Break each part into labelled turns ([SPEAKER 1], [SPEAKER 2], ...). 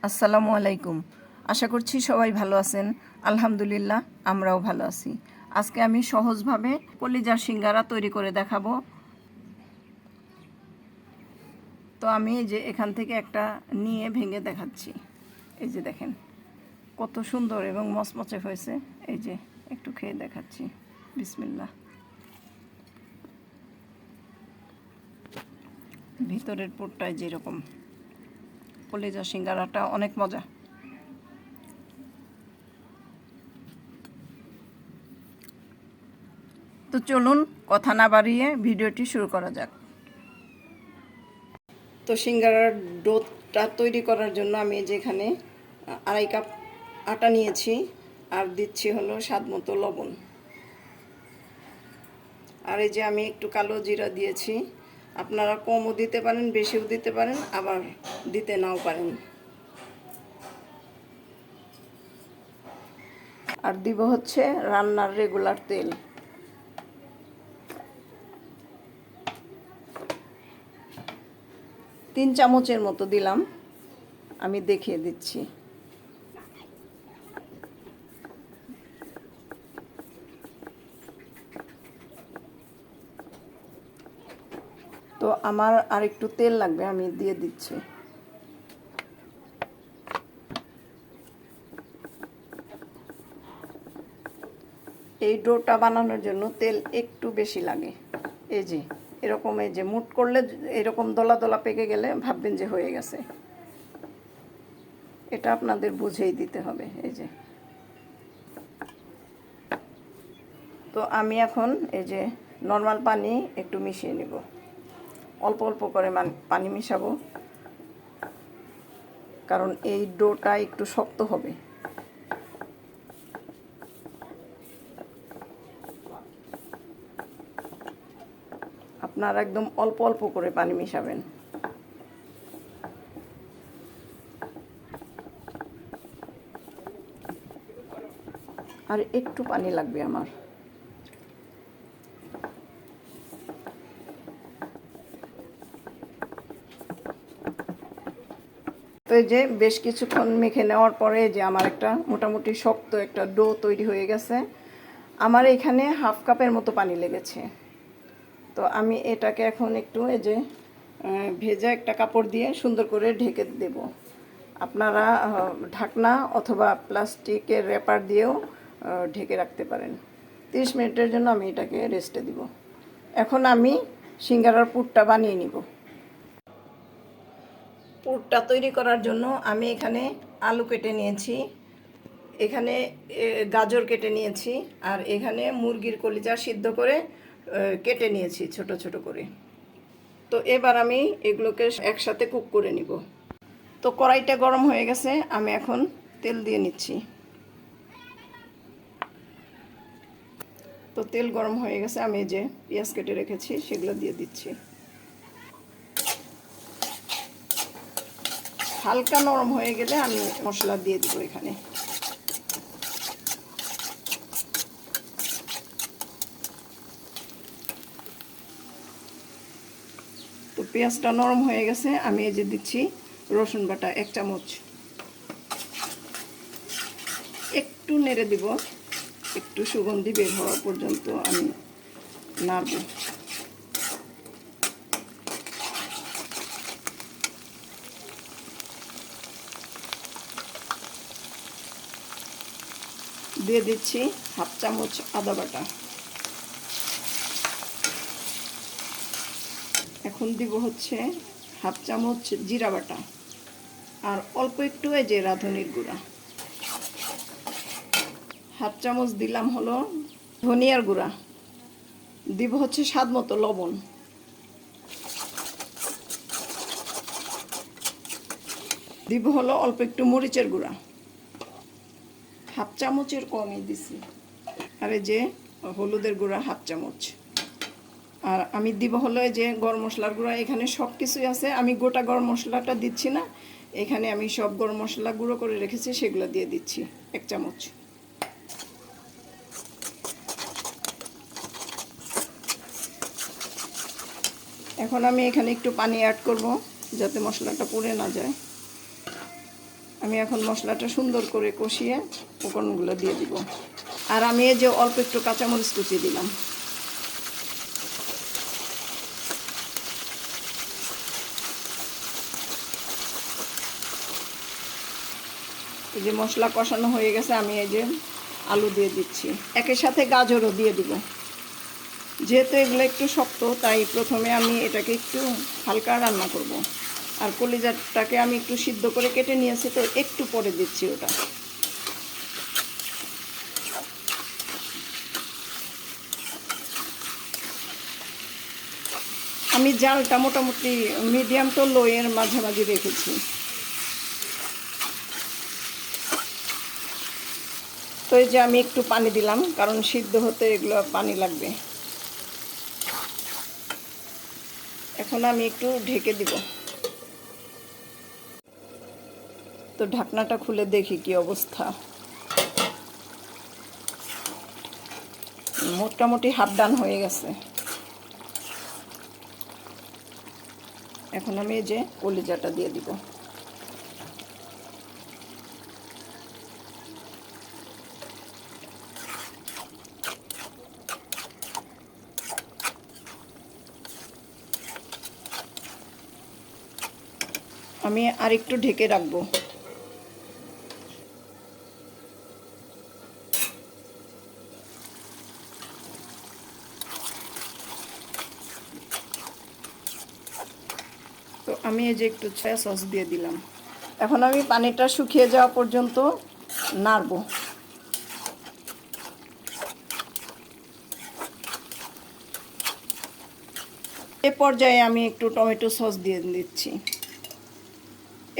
[SPEAKER 1] আসসালামু আলাইকুম। আশা করছি সবাই ভালো আছেন। আলহামদুলিল্লাহ আমরাও ভালো আছি। আজকে আমি সহজভাবে কলিজার সিঙ্গারা তৈরি করে দেখাবো। তো আমি এই যে এখান থেকে একটা নিয়ে ভেঙে দেখাচ্ছি। এই যে দেখেন কত সুন্দর এবং মচমচে হয়েছে। এই যে একটু খেয়ে দেখাচ্ছি। বিসমিল্লাহ। ভিতরের পুরটায় যেরকম, কলিজার সিঙ্গারাটা অনেক মজা। তো চলুন কথা না বাড়িয়ে ভিডিওটি শুরু করা যাক। তো সিঙ্গারার ডোটা তৈরি করার জন্য আমি যেখানে 2.5 কাপ আটা নিয়েছি, আর দিচ্ছি হলো স্বাদ মতো লবণ। আর এই যে আমি একটু কালো জিরা দিয়েছি। আপনারা কমও দিতে পারেন, বেশিও দিতে পারেন, আবার দিতে নাও পারেন। আর দিব হচ্ছে রান্নার রেগুলার তেল। তিন চামচের মতো দিলাম, আমি দেখিয়ে দিচ্ছি। তো আমার আর একটু তেল লাগবে, আমি দিয়ে দিচ্ছি। এই ডোটা বানানোর জন্য তেল একটু বেশি লাগে। এই যে এরকম, এই যে মুট করলে এরকম দলা দলা পেকে গেলে ভাববেন যে হয়ে গেছে। এটা আপনাদের বুঝেই দিতে হবে। এই যে, তো আমি এখন এই যে নর্মাল পানি একটু মিশিয়ে নিব। অল্প অল্প করে পানি মিশাবো, কারণ এই ডোটা একটু শক্ত হবে। আপনারা একদম অল্প অল্প করে পানি মিশাবেন। আর একটু পানি লাগবে আমার। তো এই যে বেশ কিছুক্ষণ মেখে নেওয়ার পরে যে আমার একটা মোটামুটি শক্ত একটা ডো তৈরি হয়ে গেছে। আমার এখানে 1/2 কাপের মতো পানি লেগেছে। তো আমি এটাকে এখন একটু এই যে ভেজা একটা কাপড় দিয়ে সুন্দর করে ঢেকে দেব। আপনারা ঢাকনা অথবা প্লাস্টিকের র্যাপার দিয়েও ঢেকে রাখতে পারেন। 30 মিনিটের জন্য আমি এটাকে রেস্টে দিব। এখন আমি সিঙ্গারার পুরটা বানিয়ে নিব। পুরটা তৈরি করার জন্য আমি এখানে আলু কেটে নিয়েছি, এখানে গাজর কেটে নিয়েছি, আর এখানে মুরগির কলিজা সিদ্ধ করে কেটে নিয়েছি ছোট ছোট করে। তো এবার আমি এগুলোকে একসাথে কুক করে নিব। তো কড়াইটা গরম হয়ে গেছে, আমি এখন তেল দিয়ে নিচ্ছি। তো তেল গরম হয়ে গেছে, আমি যে পেঁয়াজ কেটে রেখেছি সেগুলো দিয়ে দিচ্ছি। হালকা নরম হয়ে গেলে আমি মশলা দিয়ে দিব এখানে। তো পেঁয়াজটা নরম হয়ে গেছে, আমি এই যে দিচ্ছি রসুন বাটা 1 চামচ। একটু নেড়ে দিব, একটু সুগন্ধি বের হওয়া পর্যন্ত আমি নাড়ব। দিয়ে দিচ্ছি 1/2 চামচ আদা বাটা। এখন দিব হচ্ছে 1/2 চামচ জিরা বাটা, আর অল্প একটু এই যে রাঁধুনির গুঁড়া। 1/2 চামচ দিলাম হলো ধনিয়ার গুঁড়া। দিব হচ্ছে স্বাদ মতো লবণ। দিব হলো অল্প একটু মরিচের গুঁড়া, 1/2 চামচের কমই দিছি। আর এই যে হলুদের গুঁড়া 1/2 চামচ। আর আমি দিব হলো এই যে গরম মশলার গুঁড়া। এখানে সব কিছুই আছে, আমি গোটা গরম মশলাটা দিচ্ছি না, এখানে আমি সব গরম মশলা গুঁড়ো করে রেখেছি সেগুলো দিয়ে দিচ্ছি 1 চামচ। এখন আমি এখানে একটু পানি অ্যাড করব যাতে মশলাটা পুড়ে না যায়। আমি এখন মশলাটা সুন্দর করে কষিয়ে উপকরণগুলো দিয়ে দিব। আর আমি এই যে অল্প একটু কাঁচামরিচ কুচি দিলাম। এই যে মশলা কষানো হয়ে গেছে, আমি এই যে আলু দিয়ে দিচ্ছি, একের সাথে গাজরও দিয়ে দিব। যেহেতু এগুলো একটু শক্ত, তাই প্রথমে আমি এটাকে একটু হালকা রান্না করব। আর কলিজাটাকে আমি একটু সিদ্ধ করে কেটে নিয়েছি, তো একটু পরে দিচ্ছি ওটা। আমি জালটা মোটামুটি মিডিয়াম টু লো এর মাঝামাঝি রেখেছি। তো এই যে আমি একটু পানি দিলাম, কারণ সিদ্ধ হতে এগুলো পানি লাগবে। এখন আমি একটু ঢেকে দিব। তো ঢাকনাটা খুলে দেখি কি অবস্থা। মোটামুটি হাফ ডান হয়ে গেছে। এখন আমি এই যে কলিজাটা দিয়ে দিব। আমি আর একটু ঢেকে রাখবো। তো আমি এই যে একটু সয়া সস দিয়ে দিলাম। এখন আমি পানিটা শুকিয়ে যাওয়া পর্যন্ত নাড়ব। এ পর্যায়ে আমি একটু টমেটো সস দিয়ে দিচ্ছি,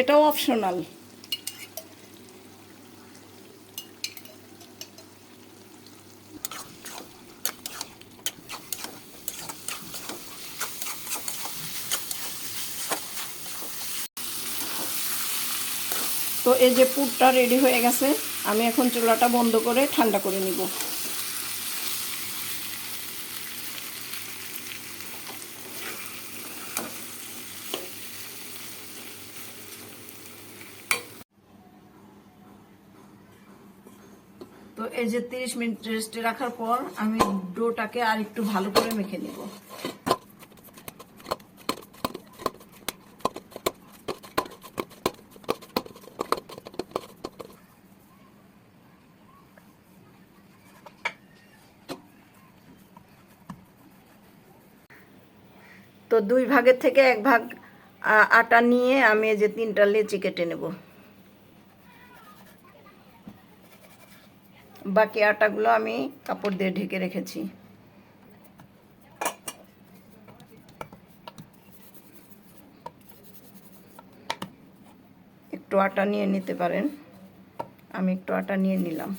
[SPEAKER 1] এটাও অপশনাল। তো এই যে পুরটা রেডি হয়ে গেছে, আমি এখন চুলাটা বন্ধ করে ঠান্ডা করে নিব। তো এই যে 30 মিনিট রেস্টে রাখার পর আমি ডোটাকে আর একটু ভালো করে মেখে নেব। তো 2 ভাগের থেকে 1 ভাগ আটা নিয়ে আমি এই যে 3টা লেচি কেটে নেব। বাকি আটাগুলো আমি কাপড় দিয়ে ঢেকে রেখেছি। একটু আটা নিয়ে নিতে পারেন, আমি একটু আটা নিয়ে নিলাম।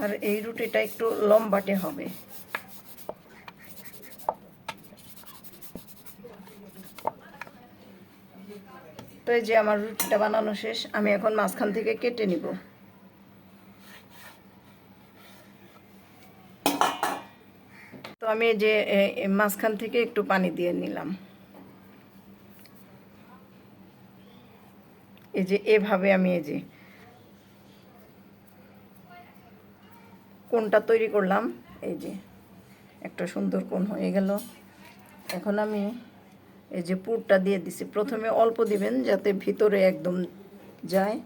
[SPEAKER 1] আর এই রুটিটা একটু লম্বাটে হবে। তো এই যে আমার রুটিটা বানানো শেষ, আমি এখন মাঝখান থেকে কেটে নিব। তো আমি এই যে মাঝখান থেকে একটু পানি দিয়ে নিলাম। এই যে এভাবে আমি এই যে কোণটা তৈরি করলাম, এই যে একটা সুন্দর কোণ হয়ে গেল। এখন আমি এই যে পুরটা দিয়ে দিছি, প্রথমে অল্প দিবেন যাতে ভিতরে একদম যায়।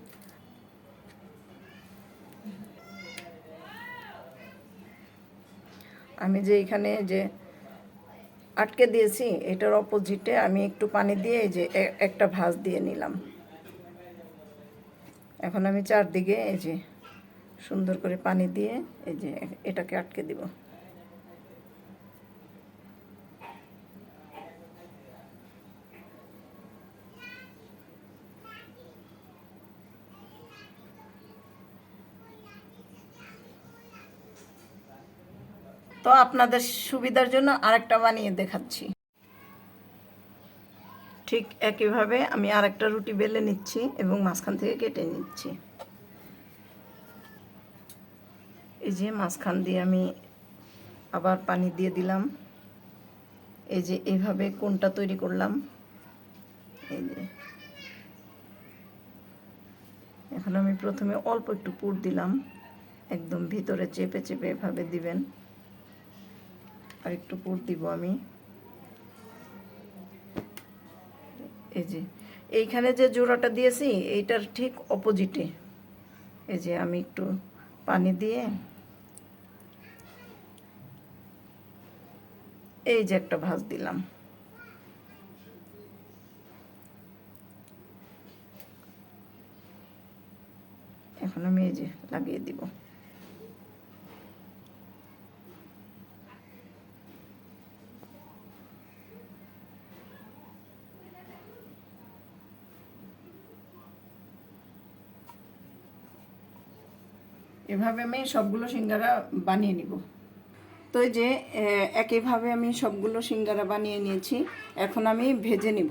[SPEAKER 1] আমি যে এখানে যে আটকে দিয়েছি, এটার অপোজিটে আমি একটু পানি দিয়ে এই যে একটা ভাঁজ দিয়ে নিলাম। এখন আমি চারদিকে এই যে সুন্দর করে পানি দিয়ে এই যে এটাকে আটকে দিব। তো আপনাদের সুবিধার জন্য আরেকটা বানিয়ে দেখাচ্ছি। ঠিক একইভাবে আমি আরেকটা রুটি বেলে নিচ্ছি এবং মাঝখান থেকে কেটে নিচ্ছি। এই এই যে মাঝখান দিয়ে আমি আবার পানি দিয়ে দিলাম। এই যে এইভাবে কোনটা তৈরি করলাম। এই যে এখন আমি প্রথমে অল্প একটু পুর দিলাম, একদম ভিতরে চেপে চেপে এভাবে দিবেন। আর একটু পুর দিব আমি। এই যে এইখানে যে জোড়াটা দিয়েছি এইটার ঠিক অপোজিটে এই যে আমি একটু পানি দিয়ে এই যে একটা ভাঁজ দিলাম। এখন আমি এই যে লাগিয়ে দিব। এভাবে আমি সবগুলো সিঙ্গারা বানিয়ে নিব। তো এই যে একইভাবে আমি সবগুলো সিঙ্গারা বানিয়ে নিয়েছি। এখন আমি ভেজে নিব।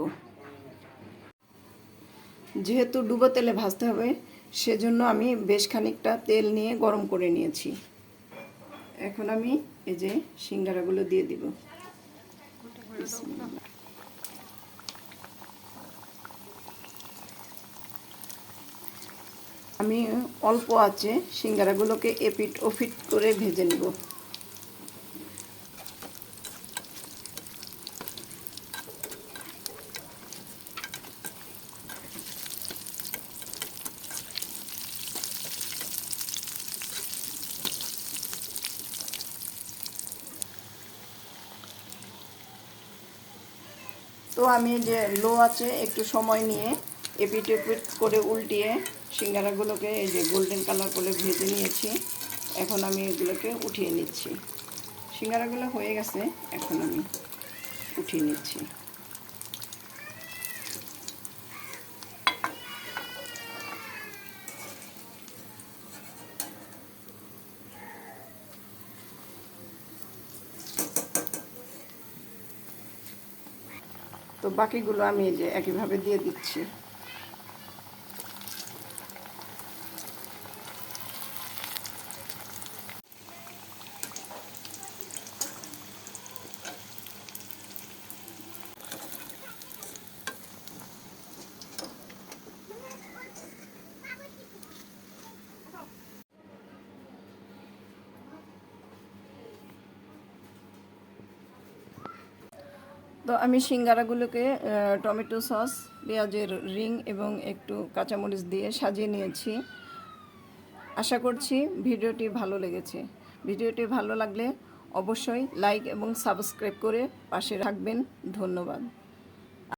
[SPEAKER 1] যেহেতু ডুবো তেলে ভাজতে হবে সেজন্য আমি বেশ খানিকটা তেল নিয়ে গরম করে নিয়েছি। এখন আমি এই যে সিঙ্গারাগুলো দিয়ে দিব। আমি অল্প আঁচে সিঙ্গারাগুলোকে এপিট ওপিট করে ভেজে নেব। তো আমি যে লো আছে একটু সময় নিয়ে এপিট ওপিট করে উল্টিয়ে সিঙ্গারাগুলোকে এই যে গোল্ডেন কালার করে ভেজে নিয়েছি। এখন আমি এগুলোকে উঠিয়ে নিচ্ছি। সিঙ্গারাগুলো হয়ে গেছে, এখন আমি উঠিয়ে নিচ্ছি। তো বাকিগুলো আমি এই যে একইভাবে দিয়ে দিচ্ছি। তো আমি সিঙ্গারাগুলোকে টমেটো সস, পেঁয়াজের রিং এবং একটু কাঁচামরিচ দিয়ে সাজিয়ে নিয়েছি। আশা করছি ভিডিওটি ভালো লেগেছে। ভিডিওটি ভালো লাগলে অবশ্যই লাইক এবং সাবস্ক্রাইব করে পাশে রাখবেন। ধন্যবাদ।